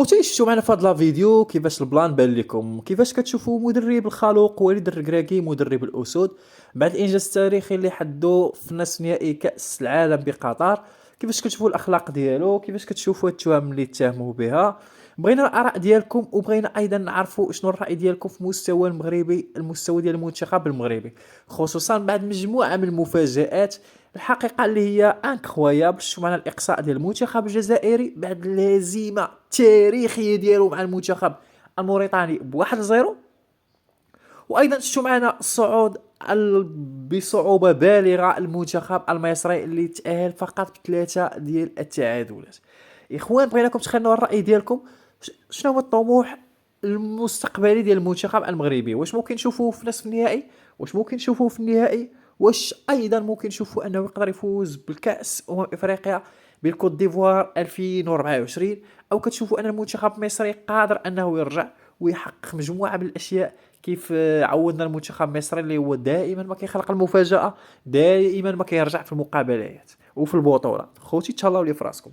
خوتي شفتوا معنا في هاد لا فيديو كيفاش البلان بان لكم كيفاش كتشوفوا مدرب الخلوق وليد الركراكي مدرب الاسود بعد الانجاز التاريخي اللي حدو في نصف نهائي كاس العالم بقطر. كيفاش كتشوفوا الاخلاق ديالو، كيفاش كتشوفوا التهم اللي اتهموه بها؟ بغينا الاراء ديالكم وبغينا ايضا نعرفوا شنو الراي ديالكم في مستوى المغربي، المستوى ديال المنتخب المغربي، خصوصا بعد مجموعه من المفاجآت الحقيقه اللي هي انكرويابل. شو معنى الاقصاء ديال المنتخب الجزائري بعد الهزيمه التاريخيه ديالو مع المنتخب الموريتاني بواحد زيرو، وايضا شو معنا الصعود بصعوبه بالغه المنتخب المصري اللي تاهل فقط بثلاثه ديال التعادلات. اخوان بغيناكم تخلوا الراي ديالكم، شنو هو الطموح المستقبلي ديال المنتخب المغربي؟ واش ممكن نشوفوه في نصف النهائي؟ واش ممكن نشوفوه في النهائي؟ واش ايضا ممكن نشوفوا انه يقدر يفوز بالكاس افريقيا بالكوت ديفوار 2024؟ او كتشوفوا ان المنتخب المصري قادر انه يرجع ويحقق مجموعه من الاشياء كيف عودنا المنتخب المصري اللي هو دائما ما كيخلق المفاجاه، دائما ما كيرجع في المقابلات وفي البطولات؟ خوتي تهلاو لي فراسكم.